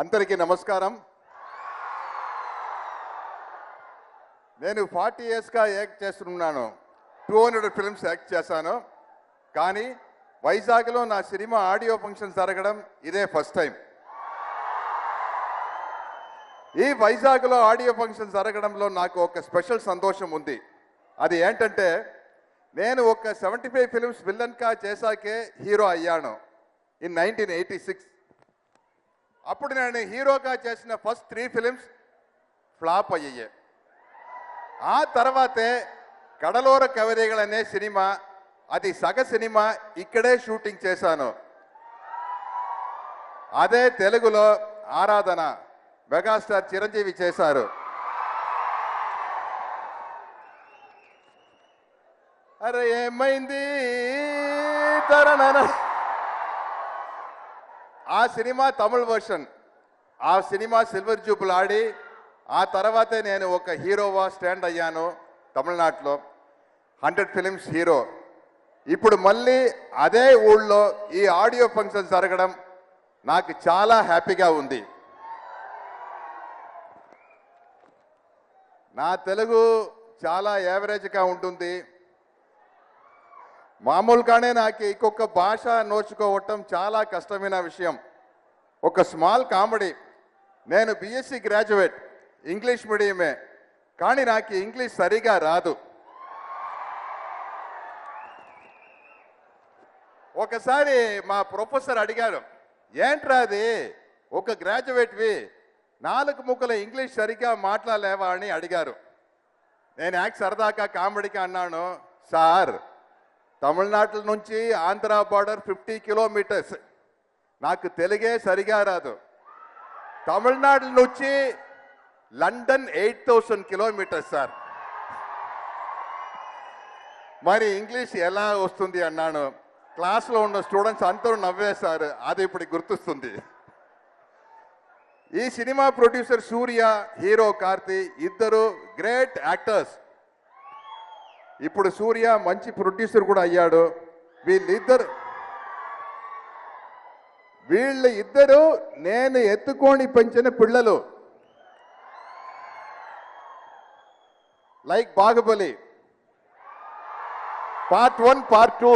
అందరికీ నమస్కారం. నేను 40 ఇయర్స్గా యాక్ట్ చేస్తున్నాను. 200 ఫిల్మ్స్ యాక్ట్ చేశాను. కానీ వైజాగ్లో నా సినిమా ఆడియో ఫంక్షన్ జరగడం ఇదే ఫస్ట్ టైం. ఈ వైజాగ్లో ఆడియో ఫంక్షన్ జరగడంలో నాకు ఒక స్పెషల్ సంతోషం ఉంది. అది ఏంటంటే నేను ఒక 75 ఫిల్మ్స్ విలన్గా చేశాకే హీరో అయ్యాను ఇన్ 1986. అప్పుడు నేను హీరోగా చేసిన ఫస్ట్ 3 ఫిలిమ్స్ ఫ్లాప్ అయ్యాయి. ఆ తర్వాతే కడలోర కవరేగల్ అనే సినిమా, అది సగ సినిమా ఇక్కడే షూటింగ్ చేశాను. అదే తెలుగులో ఆరాధన మెగాస్టార్ చిరంజీవి చేశారు. అరే ఏమైంది తరణన, ఆ సినిమా తమిళ వర్షన్. ఆ సినిమా సిల్వర్ జూబుల్ ఆడి ఆ తర్వాతే నేను ఒక హీరోవా స్టాండ్ అయ్యాను తమిళనాడులో. 100 ఫిలిమ్స్ హీరో. ఇప్పుడు మళ్ళీ అదే ఊళ్ళో ఈ ఆడియో ఫంక్షన్ జరగడం నాకు చాలా హ్యాపీగా ఉంది. నా తెలుగు చాలా యావరేజ్గా ఉంటుంది. మామూలుగానే నాకు ఇంకొక భాష నేర్చుకోవటం చాలా కష్టమైన విషయం. ఒక స్మాల్ కామెడీ. నేను బిఎస్సి గ్రాడ్యుయేట్, ఇంగ్లీష్ మీడియమే, కానీ నాకు ఇంగ్లీష్ సరిగా రాదు. ఒకసారి మా ప్రొఫెసర్ అడిగారు, ఏంట్రా అది ఒక గ్రాడ్యుయేట్వి 4 ముక్కల ఇంగ్లీష్ సరిగ్గా మాట్లాడలేవా అని అడిగారు. నేను సరదాగా కామెడీగా అన్నాను, సార్ తమిళనాడు నుంచి ఆంధ్ర బార్డర్ 50 కిలోమీటర్స్, నాకు తెలుగే సరిగా రాదు. తమిళనాడు నుంచి లండన్ 8000 కిలోమీటర్స్ సార్, మరి ఇంగ్లీష్ ఎలా వస్తుంది అన్నాను. క్లాస్లో ఉన్న స్టూడెంట్స్ అందరూ నవ్వేశారు. అది ఇప్పుడు గుర్తొస్తుంది. ఈ సినిమా ప్రొడ్యూసర్ సూర్య, హీరో కార్తీ ఇద్దరు గ్రేట్ యాక్టర్స్. ఇప్పుడు సూర్య మంచి ప్రొడ్యూసర్ కూడా అయ్యాడు. వీళ్ళిద్దరు నేను ఎత్తుకొని పెంచిన పిల్లలు. Like Baahubali part 1, part 2.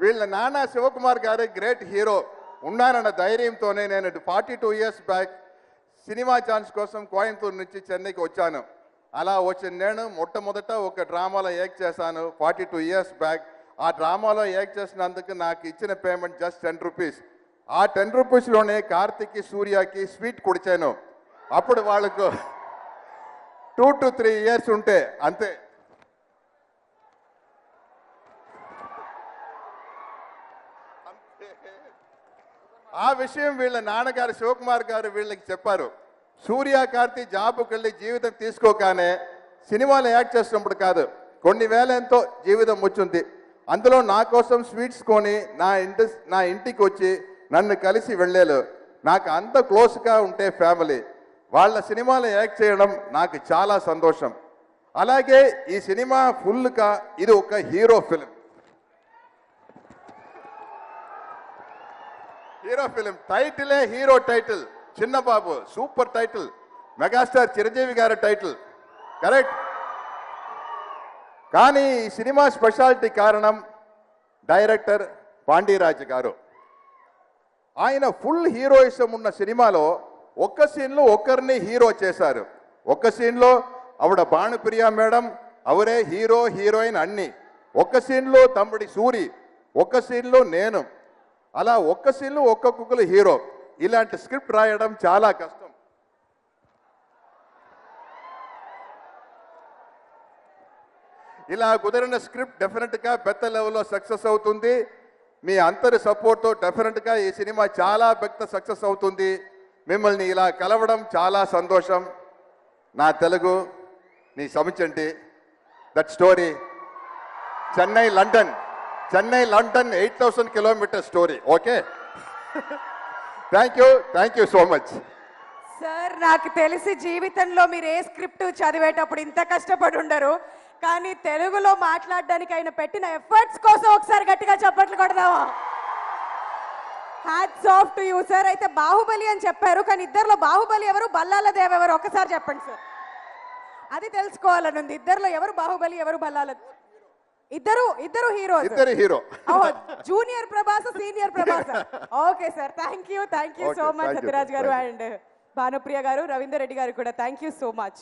వీళ్ళ నాన్న శివకుమార్ గారు గ్రేట్ హీరో. ఉన్నారన్న ధైర్యంతోనే నేను 42 ఇయర్స్ బ్యాక్ సినిమా ఛాన్స్ కోసం కోయంబత్తూరు నుంచి చెన్నైకి వచ్చాను. అలా వచ్చిన నేను మొట్టమొదట ఒక డ్రామాలో యాక్ట్ చేశాను 42 ఇయర్స్ బ్యాక్. ఆ డ్రామాలో యాక్ట్ చేసినందుకు నాకు ఇచ్చిన పేమెంట్ జస్ట్ 10 రూపీస్. ఆ 10 రూపీస్లోనే కార్తిక్కి, సూర్యకి స్వీట్ కుడిచాను. అప్పుడు వాళ్ళకు 2 to 3 ఇయర్స్ ఉంటే అంతే. ఆ విషయం వీళ్ళ నాన్నగారు శివకుమార్ గారు వీళ్ళకి చెప్పారు. సూర్య, కార్తీ జాబ్కి వెళ్ళి జీవితం తీసుకోగానే సినిమాలో యాక్ట్ చేసినప్పుడు కాదు, కొన్ని వేల ఎంతో జీవితం వచ్చింది. అందులో నా కోసం స్వీట్స్ కొని నా ఇంటికి వచ్చి నన్ను కలిసి వెళ్ళారు. నాకు అంత క్లోజ్గా ఉంటే ఫ్యామిలీ. వాళ్ళ సినిమాలో యాక్ట్ చేయడం నాకు చాలా సంతోషం. అలాగే ఈ సినిమా ఫుల్గా ఇది ఒక హీరో ఫిలిం. హీరో ఫిలిం టైటిలే hero title. Chinnababu super title. Megastar Chiranjeevi గారి టైటిల్ కరెక్ట్. కానీ ఈ సినిమా స్పెషాలిటీ కారణం డైరెక్టర్ పాండిరాజ్ గారు. ఆయన ఫుల్ హీరోయిజం ఉన్న సినిమాలో ఒక్క సీన్లో ఒకరిని హీరో చేశారు. ఒక్క సీన్లో ఆవిడ భానుప్రియ మేడం, అవరే హీరో హీరోయిన్ అన్ని. ఒక్క సీన్లో తమ్ముడి సూరి, ఒక్క సీన్లో నేను. అలా ఒక్క సీన్లో ఒక్కొక్కరు హీరో. ఇలాంటి స్క్రిప్ట్ రాయడం చాలా కష్టం. ఇలా కుదిరిన స్క్రిప్ట్ డెఫినెట్గా పెద్ద లెవెల్లో సక్సెస్ అవుతుంది. మీ అందరి సపోర్ట్తో డెఫినెట్గా ఈ సినిమా చాలా పెద్ద సక్సెస్ అవుతుంది. మిమ్మల్ని ఇలా కలవడం చాలా సంతోషం. నా తెలుగు నీ సమిచండి. That story Chennai London 8000 kilometre story. Okay, thank you so much. Sir నాకు తెలిసి జీవితంలో మీరు ఏ స్క్రిప్ట్ చదివేటప్పుడు ఇంత కష్టపడి ఉండరు. కానీ తెలుగులో మాట్లాడడానికి ఆయన పెట్టిన ఎఫర్ట్స్ కోసం ఒకసారి గట్టిగా చప్పట్లు కొడదామా? Hats off to you sir. అయితే బాహుబలి అని చెప్పారు, కానీ ఇద్దరిలో బాహుబలి ఎవరు, బల్లాల దేవ్ ఎవరు? ఒకసారి చెప్పండి సార్, అది తెలుసుకోవాలని ఉంది. ఇద్దరిలో ఎవరు బాహుబలి, ఎవరు బల్లాల? ఇద్దరు hero. Junior Prabhas, senior Prabhas. Okay sir, thank you so much Sathyaraj గారు అండ్ భానుప్రియ గారు, రవీందర్ రెడ్డి గారు కూడా థ్యాంక్ యూ సో మచ్.